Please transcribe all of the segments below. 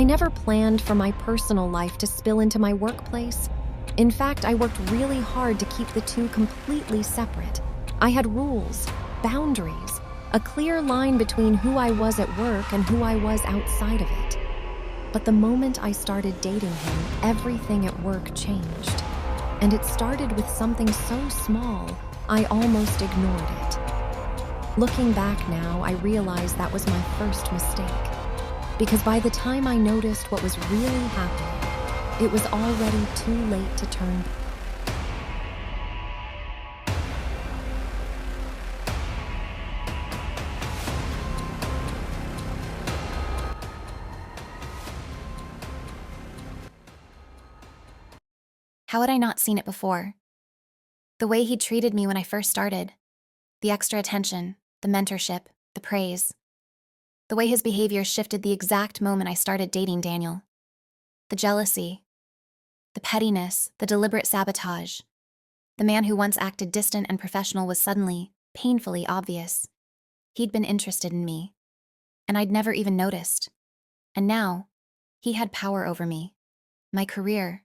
I never planned for my personal life to spill into my workplace. In fact, I worked really hard to keep the two completely separate. I had rules, boundaries, a clear line between who I was at work and who I was outside of it. But the moment I started dating him, everything at work changed. And it started with something so small, I almost ignored it. Looking back now, I realize that was my first mistake. Because by the time I noticed what was really happening, it was already too late to turn back. How had I not seen it before? The way he treated me when I first started, the extra attention, the mentorship, the praise. The way his behavior shifted the exact moment I started dating Daniel. The jealousy, the pettiness, the deliberate sabotage. The man who once acted distant and professional was suddenly, painfully obvious. He'd been interested in me, and I'd never even noticed. And now, he had power over me, my career,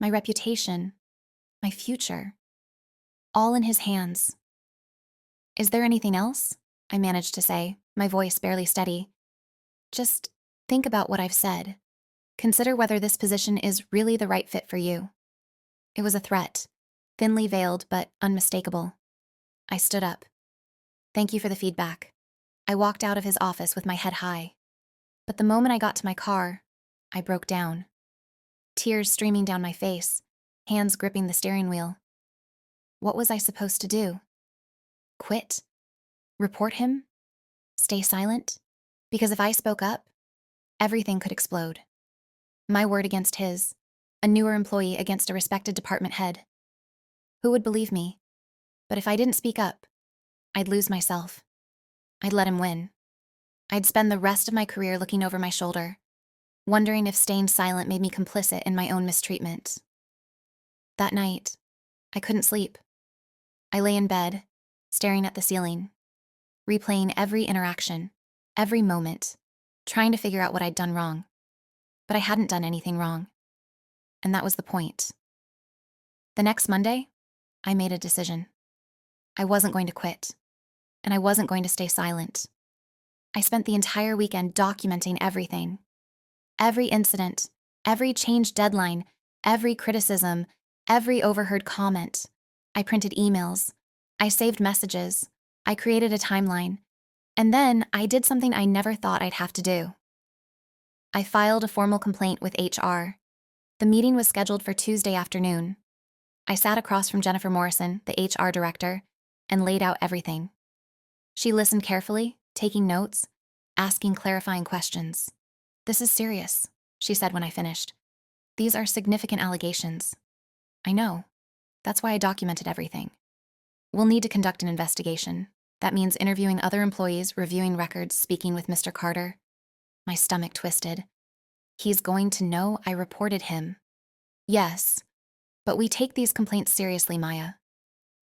my reputation, my future. All in his hands. Is there anything else? I managed to say, my voice barely steady. Just think about what I've said. Consider whether this position is really the right fit for you. It was a threat, thinly veiled but unmistakable. I stood up. Thank you for the feedback. I walked out of his office with my head high. But the moment I got to my car, I broke down. Tears streaming down my face, hands gripping the steering wheel. What was I supposed to do? Quit? Report him? Stay silent? Because if I spoke up, everything could explode. My word against his, a newer employee against a respected department head. Who would believe me? But if I didn't speak up, I'd lose myself. I'd let him win. I'd spend the rest of my career looking over my shoulder, wondering if staying silent made me complicit in my own mistreatment. That night, I couldn't sleep. I lay in bed, staring at the ceiling, replaying every interaction, every moment, trying to figure out what I'd done wrong. But I hadn't done anything wrong. And that was the point. The next Monday, I made a decision. I wasn't going to quit, and I wasn't going to stay silent. I spent the entire weekend documenting everything. Every incident, every change deadline, every criticism, every overheard comment. I printed emails. I saved messages. I created a timeline. And then I did something I never thought I'd have to do. I filed a formal complaint with HR. The meeting was scheduled for Tuesday afternoon. I sat across from Jennifer Morrison, the HR director, and laid out everything. She listened carefully, taking notes, asking clarifying questions. "This is serious," she said when I finished. "These are significant allegations." "I know. That's why I documented everything. We'll need to conduct an investigation. That means interviewing other employees, reviewing records, speaking with Mr. Carter." My stomach twisted. "He's going to know I reported him." "Yes, but we take these complaints seriously, Maya.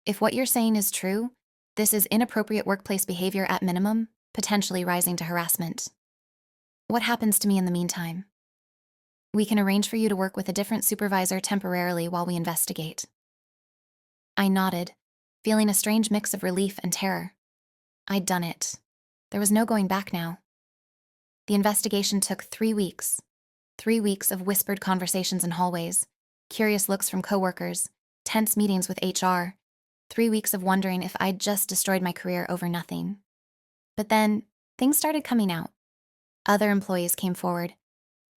If what you're saying is true, this is inappropriate workplace behavior at minimum, potentially rising to harassment. What happens to me in the meantime?" "We can arrange for you to work with a different supervisor temporarily while we investigate." I nodded, feeling a strange mix of relief and terror. I'd done it. There was no going back now. The investigation took 3 weeks. 3 weeks of whispered conversations in hallways, curious looks from coworkers, tense meetings with HR, 3 weeks of wondering if I'd just destroyed my career over nothing. But then, things started coming out. Other employees came forward.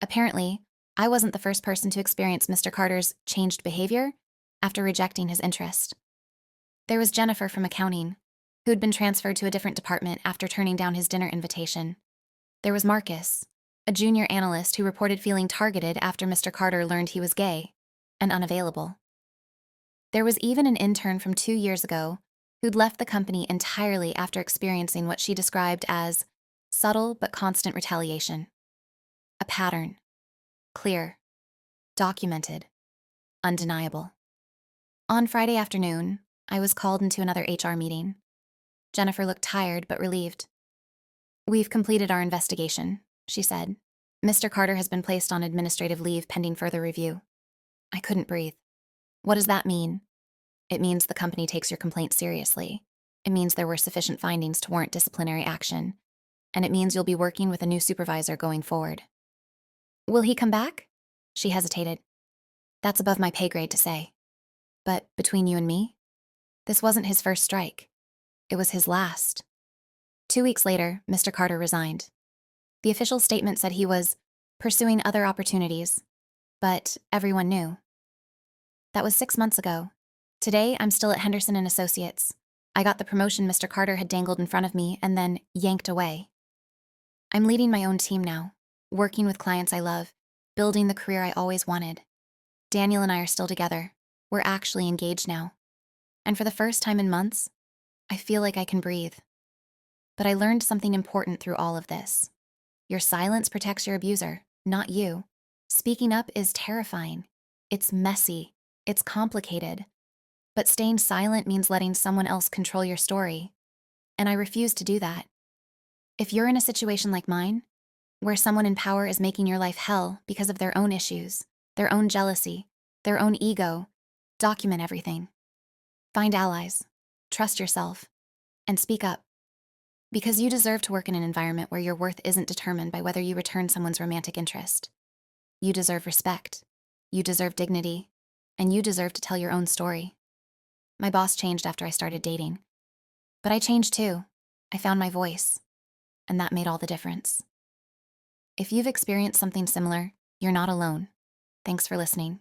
Apparently, I wasn't the first person to experience Mr. Carter's changed behavior after rejecting his interest. There was Jennifer from accounting, who'd been transferred to a different department after turning down his dinner invitation. There was Marcus, a junior analyst who reported feeling targeted after Mr. Carter learned he was gay and unavailable. There was even an intern from 2 years ago who'd left the company entirely after experiencing what she described as subtle but constant retaliation. A pattern. Clear. Documented. Undeniable. On Friday afternoon, I was called into another HR meeting. Jennifer looked tired but relieved. "We've completed our investigation," she said. Mr. Carter has been placed on administrative leave pending further review. I couldn't breathe. What does that mean? It means the company takes your complaint seriously. It means there were sufficient findings to warrant disciplinary action. And it means you'll be working with a new supervisor going forward. Will he come back? She hesitated. That's above my pay grade to say. But between you and me, this wasn't his first strike. It was his last. 2 weeks later, Mr. Carter resigned. The official statement said he was pursuing other opportunities, but everyone knew. That was 6 months ago. Today, I'm still at Henderson and Associates. I got the promotion Mr. Carter had dangled in front of me and then yanked away. I'm leading my own team now, working with clients I love, building the career I always wanted. Daniel and I are still together. We're actually engaged now. And for the first time in months, I feel like I can breathe. But I learned something important through all of this. Your silence protects your abuser, not you. Speaking up is terrifying. It's messy. It's complicated. But staying silent means letting someone else control your story. And I refuse to do that. If you're in a situation like mine, where someone in power is making your life hell because of their own issues, their own jealousy, their own ego, document everything. Find allies, trust yourself, and speak up. Because you deserve to work in an environment where your worth isn't determined by whether you return someone's romantic interest. You deserve respect, you deserve dignity, and you deserve to tell your own story. My boss changed after I started dating. But I changed too. I found my voice. And that made all the difference. If you've experienced something similar, you're not alone. Thanks for listening.